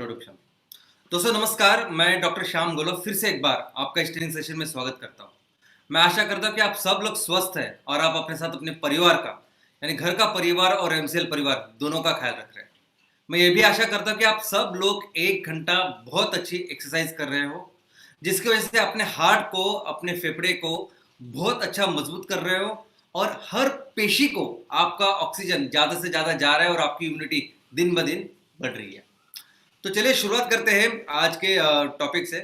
Production. दोस्तों नमस्कार, मैं डॉक्टर श्याम गोलव फिर से एक बार आपका इस ट्रेनिंग सेशन में स्वागत करता हूं। मैं आशा करता हूं कि आप सब लोग स्वस्थ हैं और आप अपने साथ अपने परिवार का यानी घर का परिवार और एमसीएल परिवार दोनों का ख्याल रख रहे हैं। मैं ये भी आशा करता हूं कि आप सब लोग 1 घंटा बहुत अच्छी एक्सरसाइज कर रहे हो, जिसकी वजह से अपने हार्ट को, अपने फेफड़े को बहुत अच्छा मजबूत कर रहे हो और हर पेशी को आपका ऑक्सीजन ज़्यादा से ज़्यादा जा रहा है और आपकी इम्यूनिटी दिन ब दिन बढ़ रही है। तो चलिए शुरुआत करते हैं आज के टॉपिक से।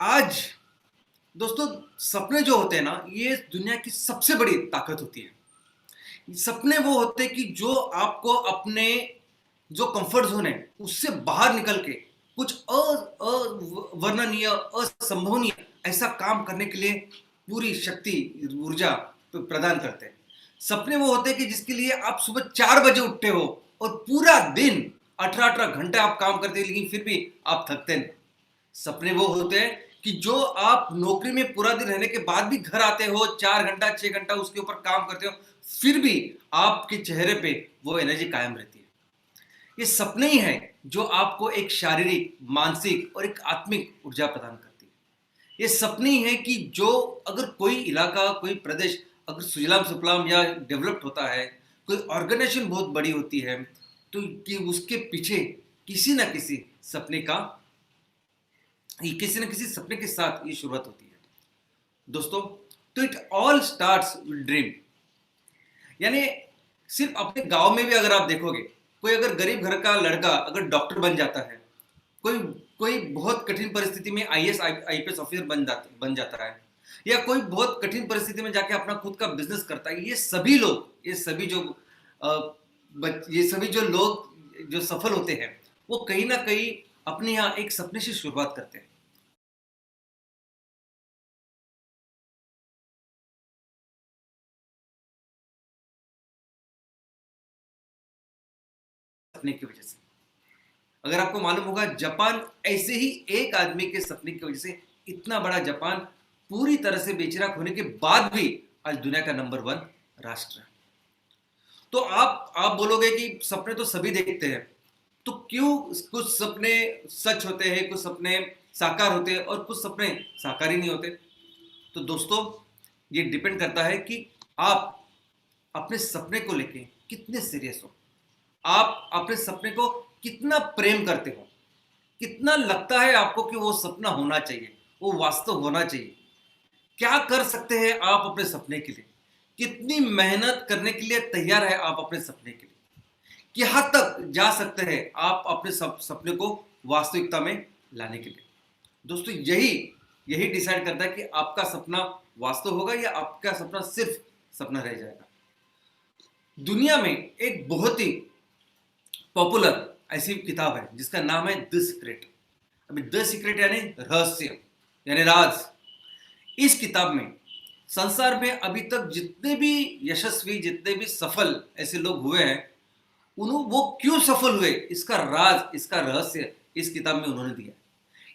आज दोस्तों, सपने जो होते हैं ना, ये दुनिया की सबसे बड़ी ताकत होती है। सपने वो होते हैं कि जो आपको अपने जो कंफर्ट जोन है उससे बाहर निकल के कुछ अवर्णनीय, असंभवनीय ऐसा काम करने के लिए पूरी शक्ति, ऊर्जा प्रदान करते हैं। सपने वो होते हैं कि जिसके लिए आप सुबह 4 बजे उठते हो और पूरा दिन 18-18 घंटे आप काम करते हैं, लेकिन फिर भी आप थकते नहीं। सपने वो होते हैं कि जो आप नौकरी में पूरा दिन रहने के बाद भी घर आते हो, 4 घंटा 6 घंटा उसके ऊपर काम करते हो, फिर भी आपके चेहरे पे वो एनर्जी कायम रहती है। ये सपने ही हैं जो आपको एक शारीरिक, मानसिक और एक आत्मिक ऊर्जा प्रदान करती है। ये सपने ही हैं कि जो अगर कोई इलाका, कोई प्रदेश अगर सुजलाम सुफलाम या डेवलप्ड होता है, कोई ऑर्गेनाइजेशन बहुत बड़ी होती है, तो कि उसके पीछे किसी ना किसी सपने का, किसी ना किसी सपने के साथ ये शुरुआत होती है दोस्तों। तो it all starts with dream. यानी सिर्फ अपने गांव में भी अगर आप देखोगे, कोई अगर गरीब घर का लड़का अगर डॉक्टर बन जाता है, कोई कोई बहुत कठिन परिस्थिति में आईएएस आईपीएस ऑफिसर बन जाता है, या कोई बहुत कठिन परिस्थिति में जाके अपना खुद का बिजनेस करता है, ये सभी लोग, ये सभी जो लोग जो सफल होते हैं, वो कहीं ना कहीं अपने यहाँ एक सपने से शुरुआत करते हैं। सपने की वजह से, अगर आपको मालूम होगा, जापान ऐसे ही एक आदमी के सपने की वजह से इतना बड़ा जापान पूरी तरह से बेचिराख होने के बाद भी आज दुनिया का नंबर 1 राष्ट्र है। तो आप बोलोगे कि सपने तो सभी देखते हैं, तो क्यों कुछ सपने सच होते हैं, कुछ सपने साकार होते हैं और कुछ सपने साकार ही नहीं होते? तो दोस्तों, ये डिपेंड करता है कि आप अपने सपने को लेके कितने सीरियस हो, आप अपने सपने को कितना प्रेम करते हो, कितना लगता है आपको कि वो सपना होना चाहिए, वो वास्तव होना चाहिए। क्या कर सकते हैं आप अपने सपने के लिए, कितनी मेहनत करने के लिए तैयार है आप अपने सपने के लिए, कि हद तक जा सकते हैं आप अपने सपने को वास्तविकता में लाने के लिए। दोस्तों, यही यही डिसाइड करता है कि आपका सपना वास्तव होगा या आपका सपना सिर्फ सपना रह जाएगा। दुनिया में एक बहुत ही पॉपुलर ऐसी किताब है जिसका नाम है द सीक्रेट। अभी द सीक्रेट यानी रहस्य, यानी राज। इस किताब में संसार में अभी तक जितने भी यशस्वी, जितने भी सफल ऐसे लोग हुए हैं, वो क्यों सफल हुए, इसका राज, इसका रहस्य इस किताब में उन्होंने दिया।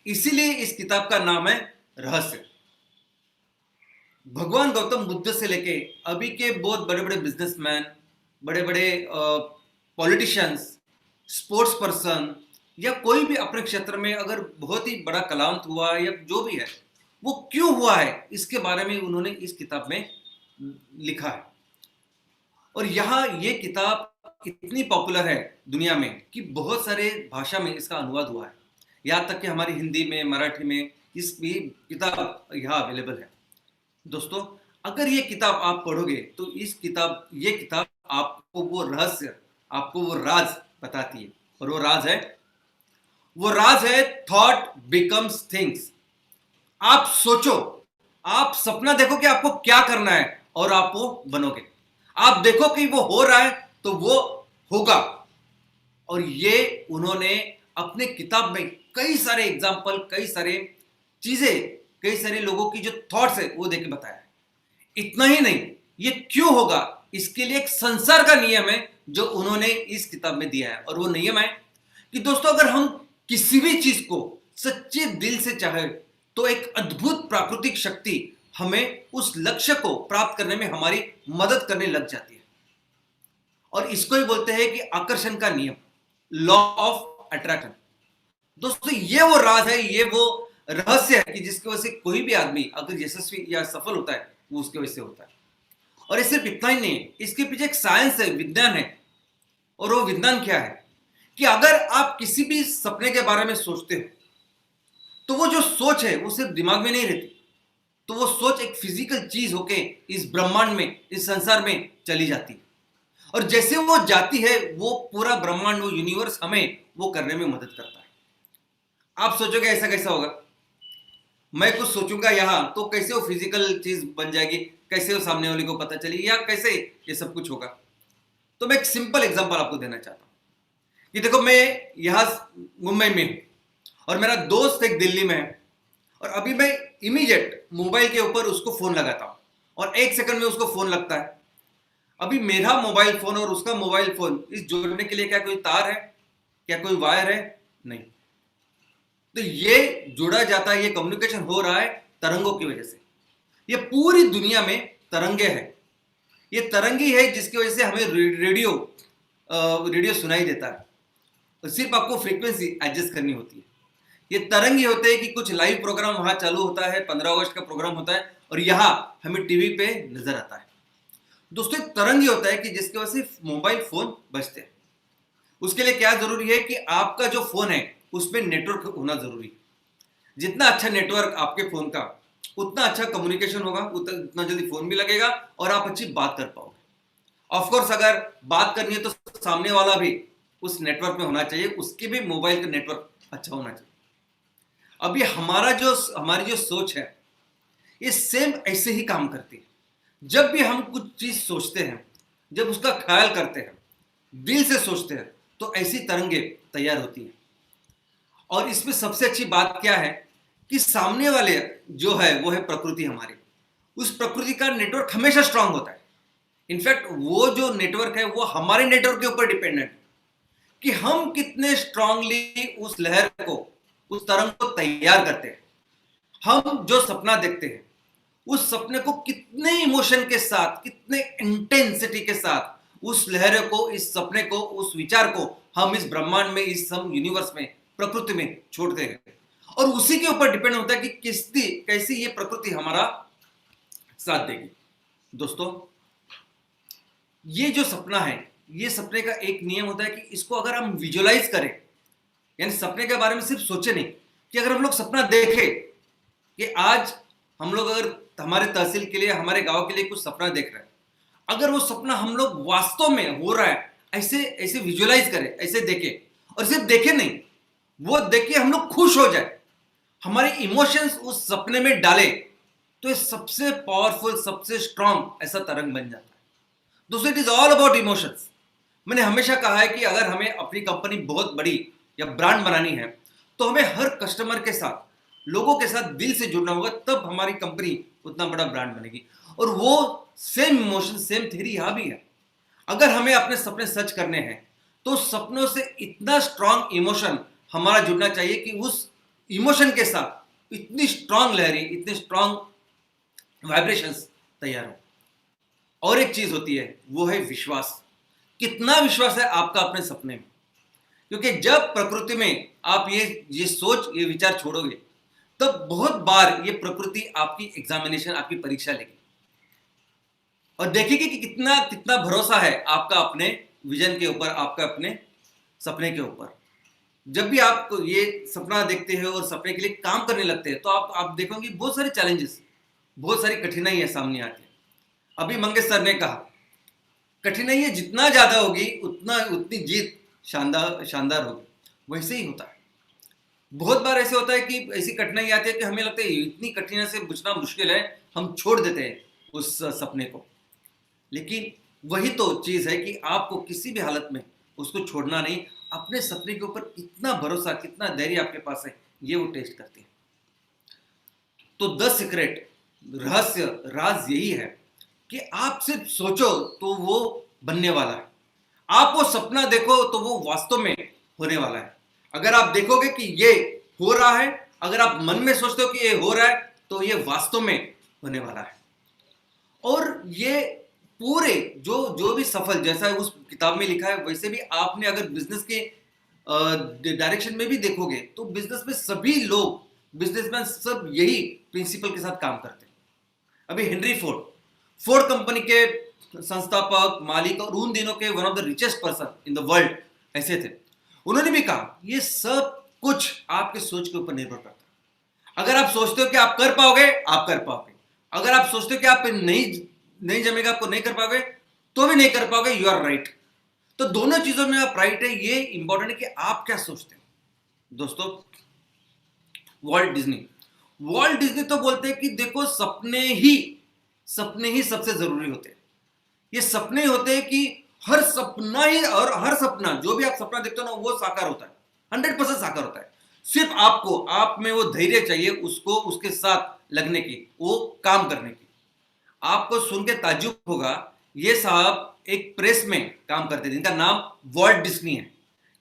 इसीलिए इस किताब का नाम है रहस्य। भगवान गौतम बुद्ध से लेके अभी के बहुत बड़े बड़े बिजनेसमैन, बड़े बड़े पॉलिटिशियंस, स्पोर्ट्स पर्सन, या कोई भी अपने क्षेत्र में अगर बहुत ही बड़ा कलांत हुआ या जो भी है, वो क्यों हुआ है, इसके बारे में उन्होंने इस किताब में लिखा है। और यहाँ ये किताब इतनी पॉपुलर है दुनिया में कि बहुत सारे भाषा में इसका अनुवाद हुआ है, यहाँ तक कि हमारी हिंदी में, मराठी में इस भी किताब यहाँ अवेलेबल है। दोस्तों, अगर ये किताब आप पढ़ोगे तो ये किताब आपको वो रहस्य, आपको वो राज बताती है। और वो राज है थॉट बिकम्स थिंग्स। आप सोचो, आप सपना देखो कि आपको क्या करना है और आप वो बनोगे। आप देखो कि वो हो रहा है तो वो होगा। और ये उन्होंने अपने किताब में कई सारे एग्जाम्पल, कई सारे चीजें, कई सारे लोगों की जो थॉट्स है वो देके बताया है। इतना ही नहीं, ये क्यों होगा, इसके लिए एक संसार का नियम है जो उन्होंने इस किताब में दिया है। और वो नियम है कि दोस्तों, अगर हम किसी भी चीज को सच्चे दिल से चाहे तो एक अद्भुत प्राकृतिक शक्ति हमें उस लक्ष्य को प्राप्त करने में हमारी मदद करने लग जाती है। और इसको ही बोलते हैं कि आकर्षण का नियम, लॉ ऑफ अट्रैक्शन। दोस्तों ये वो राज है, ये वो रहस्य है कि जिसकी वजह से कोई भी आदमी अगर यशस्वी या सफल होता है वो उसकी वजह से होता है। और ये सिर्फ इतना ही नहीं है, इसके पीछे एक साइंस है, विज्ञान है। और वो विज्ञान क्या है कि अगर आप किसी भी सपने के बारे में सोचते हो तो वो जो सोच है वो सिर्फ दिमाग में नहीं रहती, तो वो सोच एक फिजिकल चीज होके इस ब्रह्मांड में, इस संसार में चली जाती है। और जैसे वो जाती है वो पूरा ब्रह्मांड, वो यूनिवर्स हमें वो करने में मदद करता है। आप सोचोगे ऐसा कैसा होगा, मैं कुछ सोचूंगा यहां तो कैसे वो फिजिकल चीज बन जाएगी, कैसे वो सामने वाले को पता चलेगी, या कैसे ये सब कुछ होगा। तो मैं एक सिंपल एग्जांपल आपको देना चाहता हूं कि देखो, मैं यहां मुंबई में हूं और मेरा दोस्त एक दिल्ली में है, और अभी मैं इमीडिएट मोबाइल के ऊपर उसको फोन लगाता हूं और 1 सेकंड में उसको फोन लगता है। अभी मेरा मोबाइल फोन और उसका मोबाइल फोन, इस जोड़ने के लिए क्या कोई तार है, क्या कोई वायर है? नहीं। तो ये जुड़ा जाता है, ये कम्युनिकेशन हो रहा है तरंगों की वजह से। ये पूरी दुनिया में तरंगे हैं, ये तरंगी है जिसकी वजह से हमें रेडियो सुनाई देता है। तो सिर्फ आपको फ्रीक्वेंसी एडजस्ट करनी होती है। ये तरंग ही होते हैं कि कुछ लाइव प्रोग्राम वहां चालू होता है, 15 अगस्त का प्रोग्राम होता है और यहां हमें टीवी पे नजर आता है। दोस्तों तरंग ही होता है कि जिसकी वजह से मोबाइल फोन बजते हैं। उसके लिए क्या जरूरी है कि आपका जो फोन है उसमें नेटवर्क होना जरूरी है। जितना अच्छा नेटवर्क आपके फोन का, उतना अच्छा कम्युनिकेशन होगा, उतना जल्दी फोन भी लगेगा और आप अच्छी बात कर पाओगे। ऑफकोर्स अगर बात करनी है तो सामने वाला भी उस नेटवर्क में होना चाहिए, उसके भी मोबाइल का नेटवर्क अच्छा होना चाहिए। अभी हमारी जो सोच है ये सेम ऐसे ही काम करती है। जब भी हम कुछ चीज सोचते हैं, जब उसका ख्याल करते हैं, दिल से सोचते हैं, तो ऐसी तरंगे तैयार होती है। और इसमें सबसे अच्छी बात क्या है कि सामने वाले जो है वो है प्रकृति हमारी, उस प्रकृति का नेटवर्क हमेशा स्ट्रांग होता है। इनफैक्ट वो जो नेटवर्क है वो हमारे नेटवर्क के ऊपर डिपेंडेंट है कि हम कितने स्ट्रांगली उस लहर को, उस तरंग को तैयार करते हैं। हम जो सपना देखते हैं उस सपने को कितने इमोशन के साथ, कितने इंटेंसिटी के साथ उस लहर को, इस सपने को, उस विचार को हम इस ब्रह्मांड में, इस यूनिवर्स में, प्रकृति में छोड़ते हैं। और उसी के ऊपर डिपेंड होता है कि कैसी ये प्रकृति हमारा साथ देगी। दोस्तों ये जो सपना है, ये सपने का एक नियम होता है कि इसको अगर हम विजुअलाइज करें, यानी सपने के बारे में सिर्फ सोचे नहीं, कि अगर हम लोग सपना देखें कि आज हम लोग अगर हमारे तहसील के लिए, हमारे गांव के लिए कुछ सपना देख रहे हैं, अगर वो सपना हम लोग वास्तव में हो रहा है, ऐसे ऐसे विजुअलाइज करें, ऐसे देखें, और सिर्फ देखे नहीं, वो देख के हम लोग खुश हो जाए, हमारे इमोशंस उस सपने में डाले, तो ये सबसे पावरफुल, सबसे स्ट्रांग ऐसा तरंग बन जाता है। दोस्तों it is all about emotions. मैंने हमेशा कहा है कि अगर हमें अपनी कंपनी बहुत बड़ी या ब्रांड बनानी है तो हमें हर कस्टमर के साथ, लोगों के साथ दिल से जुड़ना होगा, तब हमारी कंपनी उतना बड़ा ब्रांड बनेगी। और वो सेम इमोशन, सेम थ्योरी यहां भी है। अगर हमें अपने सपने सच करने हैं तो सपनों से इतना स्ट्रांग इमोशन हमारा जुड़ना चाहिए कि उस इमोशन के साथ इतनी स्ट्रांग लहरें, इतनी स्ट्रांग वाइब्रेशंस तैयार हो। और एक चीज होती है, वो है विश्वास। कितना विश्वास है आपका अपने सपने में? क्योंकि जब प्रकृति में आप ये सोच, ये विचार छोड़ोगे, तब बहुत बार ये प्रकृति आपकी एग्जामिनेशन, आपकी परीक्षा लेगी और देखेगी कि कितना कितना भरोसा है आपका अपने विजन के ऊपर, आपका अपने सपने के ऊपर। जब भी आप ये सपना देखते हैं और सपने के लिए काम करने लगते हैं तो आप देखोगे बहुत सारे चैलेंजेस, बहुत सारी कठिनाइयां सामने आती है। अभी मंगेश सर ने कहा कठिनाइयां जितना ज्यादा होगी उतनी जीत शानदार होगी। वैसे ही होता है। बहुत बार ऐसे होता है कि ऐसी कठिनाई आती है कि हमें लगता है इतनी कठिनाई से बचना मुश्किल है, हम छोड़ देते हैं उस सपने को। लेकिन वही तो चीज है कि आपको किसी भी हालत में उसको छोड़ना नहीं। अपने सपने के ऊपर कितना भरोसा, कितना धैर्य आपके पास है, ये वो टेस्ट करते हैं। तो द सीक्रेट, रहस्य, राज यही है कि आप सिर्फ सोचो तो वो बनने वाला है। आप वो सपना देखो तो वो वास्तव में होने वाला है। अगर आप देखोगे कि ये हो रहा है, अगर आप मन में सोचते हो कि ये हो रहा है, तो ये वास्तव में होने वाला है। और ये पूरे जो भी सफल, जैसा उस किताब में लिखा है वैसे भी आपने अगर बिजनेस के डायरेक्शन में भी देखोगे तो बिजनेस में सभी लोग, बिजनेसमैन सब यही प्रिंसिपल के साथ काम करते हैं। अभी हेनरी फोर्ड, फोर्ड कंपनी के संस्थापक, मालिक और उन दिनों के one of the richest person in the world ऐसे थे। उन्होंने भी कहा ये सब कुछ आपके सोच के ऊपर निर्भर करता है। अगर आप सोचते हो कि आप कर पाओगे, आप कर पाओगे। अगर आप सोचते हो कि आप नहीं जमेगा, आपको नहीं कर पाओगे, तो भी नहीं कर पाओगे। You are right. तो दोनों चीजों में आप राइट है। ये इंपॉर्टेंट है कि आप क्या सोचते हैं। दोस्तों, वॉल्ट डिज्नी तो बोलते हैं कि देखो सपने ही सबसे जरूरी होते हैं। ये सपने होते हैं कि हर सपना जो भी आप सपना देखते हो ना, वो साकार होता है, 100% साकार होता है। सिर्फ आप में वो धैर्य चाहिए, उसको उसके साथ लगने की, वो काम करने की। आपको सुन के ताज्जुब होगा, ये साहब एक प्रेस में काम करते थे जिनका नाम वॉल्ट डिज्नी है।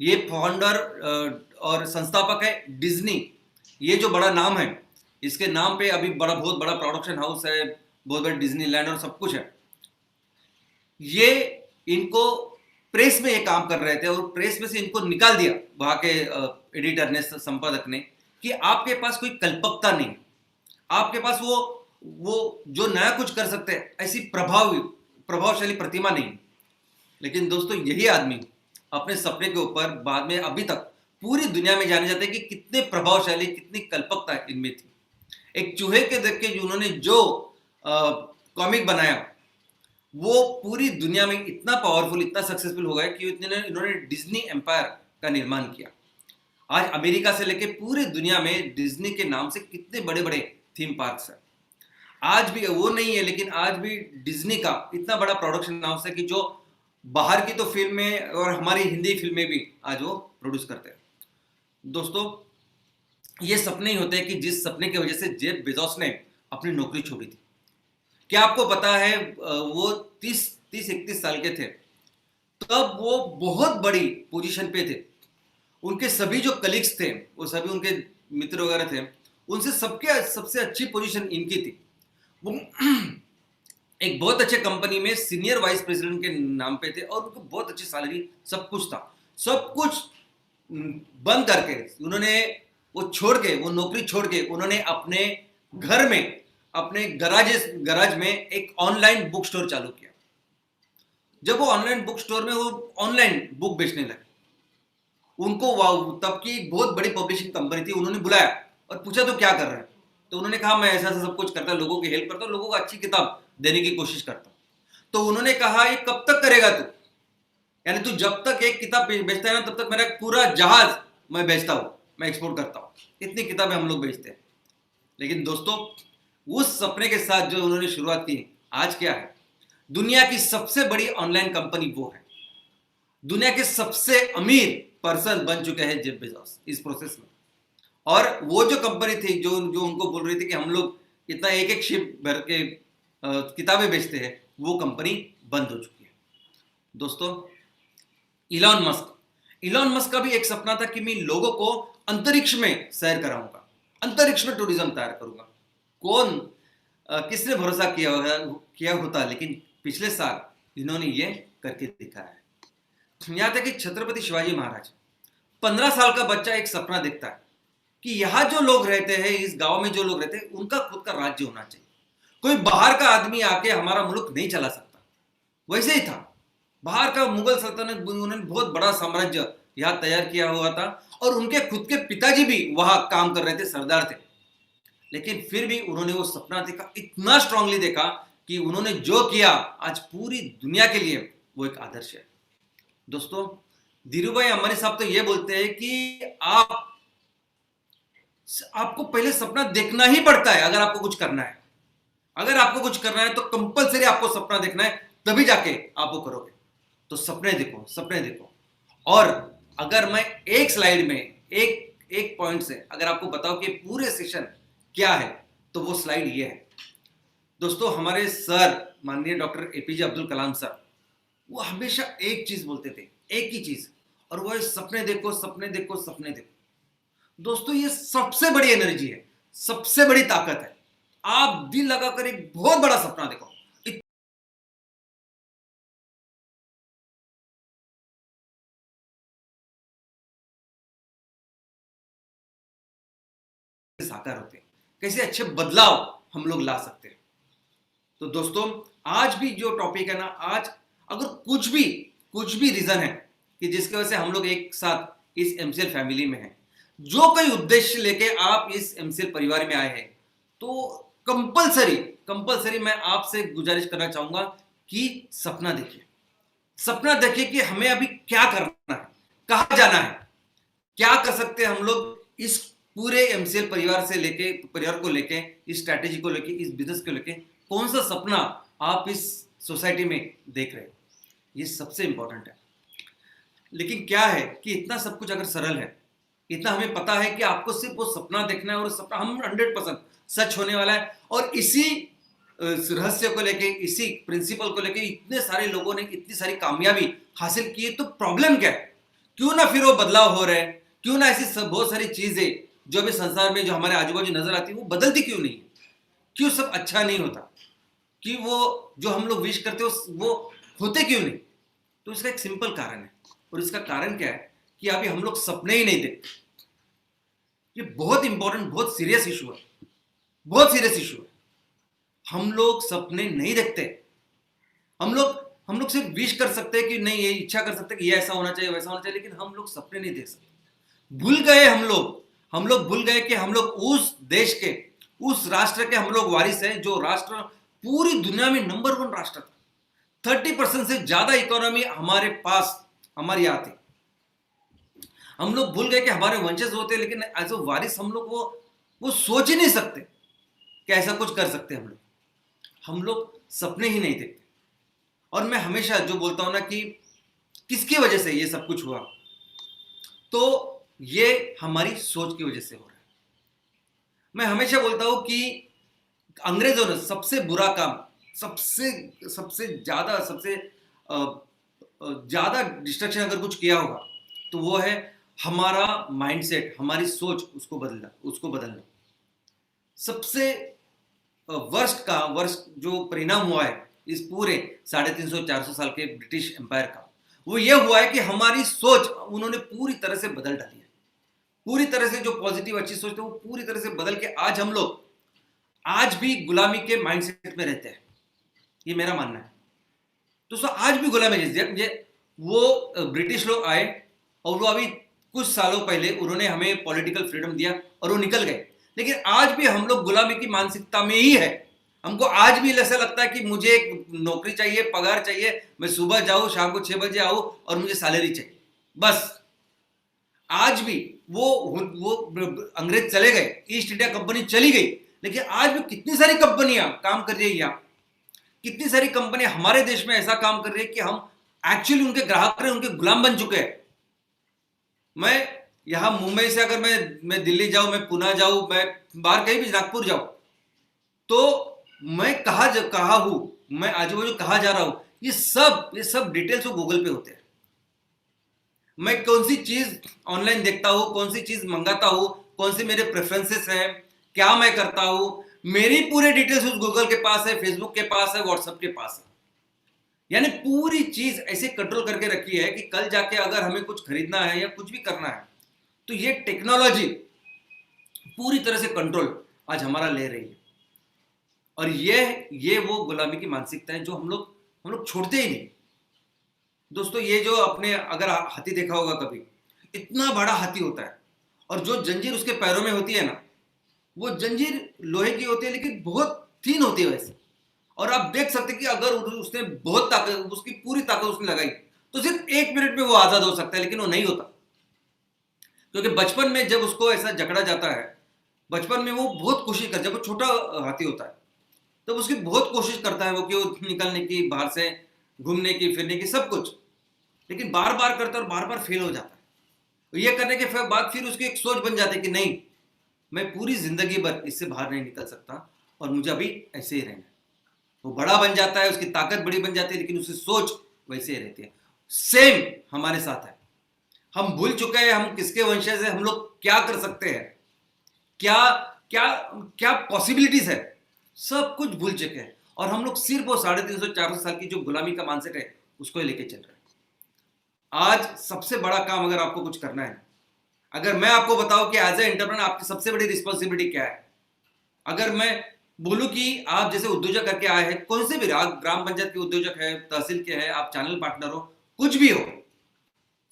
ये फाउंडर और संस्थापक है डिज्नी। ये जो बड़ा नाम है, इसके नाम पे अभी बहुत बड़ा प्रोडक्शन हाउस है, बहुत बड़ा डिज्नीलैंड और सब कुछ है। ये इनको प्रेस में ये काम कर रहे थे और प्रेस में से इनको निकाल दिया वहां के एडिटर ने, संपादक ने, कि आपके पास कोई कल्पकता नहीं, आपके पास वो जो नया कुछ कर सकते हैं ऐसी प्रभावशाली प्रतिमा नहीं। लेकिन दोस्तों, यही आदमी अपने सपने के ऊपर बाद में अभी तक पूरी दुनिया में जाने जाते हैं कि कितने प्रभावशाली, कितनी कल्पकता इनमें थी। एक चूहे के देख के उन्होंने जो कॉमिक बनाया, वो पूरी दुनिया में इतना पावरफुल, इतना सक्सेसफुल हो गया कि इन्होंने डिज्नी एम्पायर का निर्माण किया। आज अमेरिका से लेकर पूरी दुनिया में डिज्नी के नाम से कितने बड़े बड़े थीम पार्क्स हैं। आज भी वो नहीं है, लेकिन आज भी डिज्नी का इतना बड़ा प्रोडक्शन हाउस है कि जो बाहर की तो फिल्में और हमारी हिंदी फिल्में भी आज वो प्रोड्यूस करते हैं। दोस्तों, ये सपने ही होते हैं कि जिस सपने की वजह से जेफ बेजोस ने अपनी नौकरी छोड़ी थी। क्या आपको पता है, वो 30-31 साल के थे तब वो बहुत बड़ी पोजीशन पे थे। उनके सभी जो कलीग्स थे, वो सभी उनके मित्र वगैरह थे, उनसे सबसे अच्छी पोजीशन इनकी थी। वो एक बहुत अच्छे कंपनी में सीनियर वाइस प्रेसिडेंट के नाम पे थे और उनको बहुत अच्छी सैलरी, सब कुछ था। सब कुछ बंद करके उन्होंने वो नौकरी छोड़ के उन्होंने अपने घर में, अपने गराज में एक ऑनलाइन बुक स्टोर चालू किया। जब वो ऑनलाइन बुक स्टोर में वो ऑनलाइन बुक बेचने लगे, उनको तब की बहुत बड़ी पब्लिशिंग कंपनी थी, उन्होंने बुलाया और पूछा तो क्या कर रहे हैं। तो उन्होंने कहा मैं ऐसा सब कुछ करता हूं, लोगों की हेल्प करता हूं, लोगों को अच्छी किताब देने की कोशिश करता हूं। तो उन्होंने कहा ये कब तक करेगा तू, यानी तू जब तक एक किताब बेचता है ना, तब तक मेरा पूरा जहाज मैं बेचता हूं, मैं एक्सपोर्ट करता हूं। इतनी किताबें हम लोग बेचते हैं। लेकिन दोस्तों, उस सपने के साथ जो उन्होंने शुरुआत की, आज क्या है? दुनिया की सबसे बड़ी ऑनलाइन कंपनी वो है। दुनिया के सबसे अमीर पर्सन बन चुके हैं जेफ बेजोस इस प्रोसेस में। और वो जो कंपनी थी जो उनको बोल रही थी कि हम लोग इतना एक शिप भर के किताबें बेचते हैं, वो कंपनी बंद हो चुकी है। दोस्तों, इलॉन मस्क का भी एक सपना था कि मैं लोगों को अंतरिक्ष में सैर कराऊंगा, अंतरिक्ष में टूरिज्म तैयार करूंगा। किसने भरोसा किया होता, लेकिन पिछले साल इन्होंने ये करके दिखाया है। यहां तक कि छत्रपति शिवाजी महाराज, 15 साल का बच्चा एक सपना देखता है कि यहां जो लोग रहते हैं, इस गांव में जो लोग रहते हैं, उनका खुद का राज्य होना चाहिए। कोई बाहर का आदमी आके हमारा मुल्क नहीं चला सकता। वैसे ही था, बाहर का मुगल सल्तनत, उन्होंने बहुत बड़ा साम्राज्य यहां तैयार किया हुआ था और उनके खुद के पिताजी भी वहां काम कर रहे थे, सरदार थे। लेकिन फिर भी उन्होंने वो सपना देखा, इतना स्ट्रांगली देखा कि उन्होंने जो किया आज पूरी दुनिया के लिए वो एक आदर्श है। दोस्तों, धीरूभाई अंबानी साहब तो ये बोलते हैं कि आपको पहले सपना देखना ही पड़ता है। अगर आपको कुछ करना है, अगर आपको कुछ करना है तो कंपलसरी आपको सपना देखना है, तभी जाके आप वो करोगे। तो सपने देखो, सपने देखो। और अगर मैं एक स्लाइड में एक पॉइंट से अगर आपको बताऊं कि पूरे सेशन क्या है, तो वो स्लाइड ये है। दोस्तों, हमारे सर माननीय doctor APJ Abdul Kalam sir, वो हमेशा एक चीज बोलते थे, एक ही चीज, और वो है सपने देखो, सपने देखो, सपने देखो। दोस्तों, ये सबसे बड़ी एनर्जी है, सबसे बड़ी ताकत है। आप दिल लगाकर एक बहुत बड़ा सपना देखो। साकार होते हैं, कैसे अच्छे बदलाव हम लोग ला सकते हैं। तो दोस्तों, आज भी जो टॉपिक है ना, आज अगर कुछ भी रीजन है कि जिसकी वजह से हम लोग एक साथ इस एमसीएल फैमिली में हैं, जो कोई उद्देश्य लेके आप इस एमसीएल परिवार में आए हैं, तो कंपलसरी मैं आपसे गुजारिश करना चाहूंगा कि सपना देखिए कि हमें अभी क्या करना है, कहां जाना है, क्या कर सकते हैं हम लोग इस पूरे एमसीएल परिवार को लेके, इस स्ट्रैटेजी को लेके, इस बिजनेस को लेके, कौन सा सपना आप इस सोसाइटी में देख रहे हो, ये सबसे इंपॉर्टेंट है। लेकिन क्या है कि इतना सब कुछ अगर सरल है, इतना हमें पता है कि आपको सिर्फ वो सपना देखना है और सपना हम 100% सच होने वाला है, और इसी रहस्य को लेके, इसी प्रिंसिपल को लेके इतने सारे लोगों ने इतनी सारी कामयाबी हासिल की है, तो प्रॉब्लम क्या है? क्यों ना फिर वो बदलाव हो रहे हैं, क्यों ना ऐसी बहुत सारी चीजें जो भी संसार में जो हमारे आजू बाजू नजर आती है वो बदलती क्यों नहीं? क्यों सब अच्छा नहीं होता? कि वो जो हम लोग विश करते हो वो होते क्यों नहीं? तो इसका एक सिंपल कारण है, और इसका कारण क्या है कि अभी हम लोग सपने ही नहीं देखते। ये बहुत इंपॉर्टेंट, बहुत सीरियस इशू है। हम लोग सपने नहीं देखते। हम लोग सिर्फ विश कर सकते हैं कि नहीं, ये इच्छा कर सकते हैं कि ये ऐसा होना चाहिए, वैसा होना चाहिए, लेकिन हम लोग सपने नहीं देख सकते। भूल गए हम लोग भूल गए कि हम लोग उस देश के, उस राष्ट्र के हम लोग वारिस हैं, जो राष्ट्र पूरी दुनिया में नंबर 1 राष्ट्र था। 30% से ज्यादा इकोनॉमी हमारे पास, हमारे यहां थी। हम लोग भूल गए कि हमारे वंशज होते, लेकिन एज अ वारिस हम लोग वो सोच ही नहीं सकते कि ऐसा कुछ कर सकते हैं। हम लोग सपने ही नहीं देखते। और मैं हमेशा जो बोलता हूं ना कि किसकी वजह से ये सब कुछ हुआ, तो ये हमारी सोच की वजह से हो रहा है। मैं हमेशा बोलता हूं कि अंग्रेजों ने सबसे बुरा काम, सबसे ज्यादा डिस्ट्रक्शन अगर कुछ किया होगा, तो वो है हमारा माइंडसेट, हमारी सोच, उसको बदलना। सबसे वर्स्ट जो परिणाम हुआ है इस पूरे 350-400 साल के ब्रिटिश एम्पायर का, वो ये हुआ है कि हमारी सोच उन्होंने पूरी तरह से बदल डाली है। पूरी तरह से जो पॉजिटिव अच्छी सोच थी वो पूरी तरह से बदल के आज हम लोग आज भी गुलामी के माइंडसेट में रहते हैं। ये मेरा मानना है। दोस्तों, आज भी गुलामी, वो ब्रिटिश लोग आए और वो अभी कुछ सालों पहले उन्होंने हमें पॉलिटिकल फ्रीडम दिया और वो निकल गए, लेकिन आज भी हम लोग गुलामी की मानसिकता में ही है। हमको आज भी ऐसा लगता है कि मुझे एक नौकरी चाहिए, पगार चाहिए, मैं सुबह जाऊं, शाम को 6 बजे आऊं और मुझे सैलरी चाहिए, बस। आज भी वो अंग्रेज चले गए, ईस्ट इंडिया कंपनी चली गई, लेकिन आज भी कितनी सारी कंपनियां काम कर रही है यहाँ, कितनी सारी कंपनियां हमारे देश में ऐसा काम कर रही है कि हम एक्चुअली उनके ग्राहक रहे, उनके गुलाम बन चुके हैं। मैं यहां मुंबई से अगर मैं दिल्ली जाऊं, मैं पुणे जाऊं, मैं बाहर कहीं भी नागपुर जाऊं, तो मैं कहा हूं, मैं आजू बाजू कहां जा रहा हूं, ये सब डिटेल्स गूगल पे होते हैं। मैं कौन सी चीज ऑनलाइन देखता हूं, कौन सी चीज मंगाता हूं, कौन सी मेरे प्रेफरेंसेस हैं, क्या मैं करता हूं, मेरी पूरी डिटेल्स उस गूगल के पास है, फेसबुक के पास है, व्हाट्सएप के पास है। यानी पूरी चीज ऐसे कंट्रोल करके रखी है कि कल जाके अगर हमें कुछ खरीदना है या कुछ भी करना है, तो ये टेक्नोलॉजी पूरी तरह से कंट्रोल आज हमारा ले रही है। और ये वो गुलामी की मानसिकता है जो हम लोग छोड़ते ही नहीं। दोस्तों, ये जो अपने, अगर हाथी देखा होगा कभी, इतना बड़ा हाथी होता है, और जो जंजीर उसके पैरों में होती है ना, वो जंजीर लोहे की होती है, लेकिन बहुत थीन होती है वैसे। और आप देख सकते हैं कि अगर उसने बहुत ताकत, उसकी पूरी ताकत उसने लगाई, तो सिर्फ 1 मिनट में वो आजाद हो सकता है, लेकिन वो नहीं होता। क्योंकि बचपन में जब उसको ऐसा जकड़ा जाता है, बचपन में वो बहुत कोशिश करता है, जब वो छोटा हाथी होता है तब उसकी बहुत कोशिश करता है वो कि वो निकलने की, बाहर से घूमने की, फिरने की, सब कुछ, लेकिन बार बार करता है और बार बार फेल हो जाता है। ये करने के बाद फिर उसकी एक सोच बन जाती है कि नहीं, मैं पूरी जिंदगी भर इससे बाहर नहीं निकल सकता और मुझे अभी ऐसे ही रहना है। वो बड़ा बन जाता है, उसकी ताकत बड़ी बन जाती है, लेकिन उसकी सोच वैसे ही रहती है। सेम हमारे साथ है। हम भूल चुके हैं हम किसके वंशज हैं, हम लोग क्या कर सकते हैं, क्या क्या क्या पॉसिबिलिटीज है, सब कुछ भूल चुके हैं। और हम लोग सिर्फ वो 350-400 साल की जो गुलामी का मानसिक है उसको लेके चल रहे हैं। आज सबसे बड़ा काम अगर आपको कुछ करना है, अगर मैं आपको बताऊं कि एज ए एंटरप्रेन्योर आपकी सबसे बड़ी रिस्पॉन्सिबिलिटी क्या है, अगर मैं बोलूं कि आप जैसे उद्योजक करके आए हैं, कौन से भी आप ग्राम पंचायत के उद्योजक है, तहसील के हैं, आप चैनल पार्टनर हो, कुछ भी हो,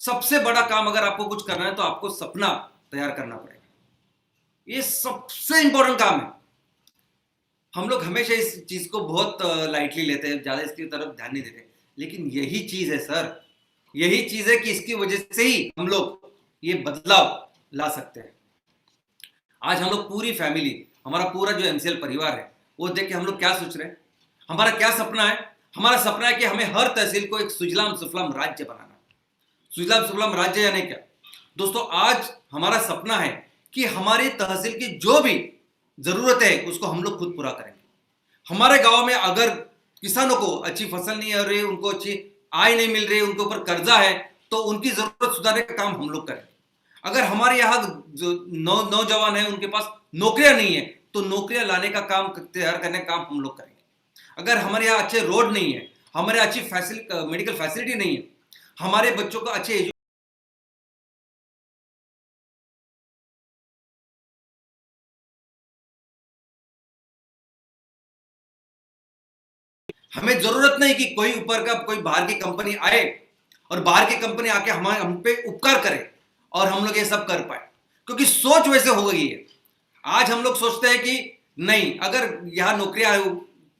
सबसे बड़ा काम अगर आपको कुछ करना है तो आपको सपना तैयार करना पड़ेगा। ये सबसे इंपॉर्टेंट काम है। हम लोग हमेशा इस चीज को बहुत लाइटली लेते हैं, ज्यादा इसकी तरफ ध्यान नहीं देते, लेकिन यही चीज है सर, यही चीज है कि इसकी वजह से ही हम लोग ये बदलाव ला सकते हैं। आज हम लोग पूरी फैमिली, हमारा पूरा जो एमसीएल परिवार है, वो देख के हम लोग क्या सोच रहे हैं, हमारा क्या सपना है। हमारा सपना है कि हमें हर तहसील को एक सुजलाम सुफलाम राज्य बनाना। सुजलाम सुफलाम राज्य यानी क्या दोस्तों, आज हमारा सपना है कि हमारी तहसील की जो भी जरूरत है उसको हम लोग खुद पूरा करेंगे। हमारे गांव में अगर किसानों को अच्छी फसल नहीं हो रही, उनको अच्छी आय नहीं मिल रही, उनके ऊपर कर्जा है, तो उनकी जरूरत सुधारने का काम हम लोग करेंगे। अगर हमारे यहाँ जो नौजवान है उनके पास नौकरियां नहीं है, तो नौकरियां लाने का काम तैयार करने का काम हम लोग करेंगे। अगर हमारे यहाँ अच्छे रोड नहीं है, हमारे अच्छी मेडिकल फैसिलिटी नहीं है, हमारे बच्चों को अच्छे हमें जरूरत नहीं कि कोई ऊपर का कोई बाहर की कंपनी आए और बाहर की कंपनी आके हम पे उपकार करे और हम लोग ये सब कर पाए, क्योंकि सोच वैसे हो गई है। आज हम लोग सोचते हैं कि नहीं, अगर यहाँ नौकरियां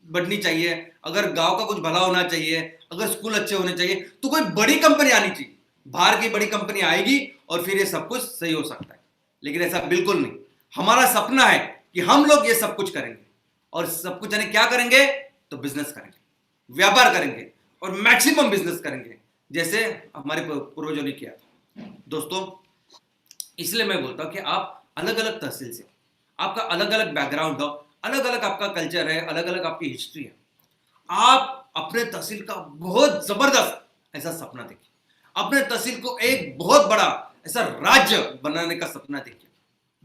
बढ़नी चाहिए, अगर गांव का कुछ भला होना चाहिए, अगर स्कूल अच्छे होने चाहिए, तो कोई बड़ी कंपनी आनी चाहिए, बाहर की बड़ी कंपनी आएगी और फिर ये सब कुछ सही हो सकता है। लेकिन ऐसा बिल्कुल नहीं। हमारा सपना है कि हम लोग ये सब कुछ करेंगे, और सब कुछ यानी क्या करेंगे, तो बिजनेस करेंगे, व्यापार करेंगे और मैक्सिमम बिजनेस करेंगे, जैसे हमारे पूर्वजों ने किया था। दोस्तों, इसलिए मैं बोलता हूं कि आप अलग अलग तहसील से, आपका अलग अलग बैकग्राउंड हो, अलग अलग आपका कल्चर है, अलग अलग आपकी हिस्ट्री है, आप अपने तहसील का बहुत जबरदस्त ऐसा सपना देखिए, अपने तहसील को एक बहुत बड़ा ऐसा राज्य बनाने का सपना देखिए,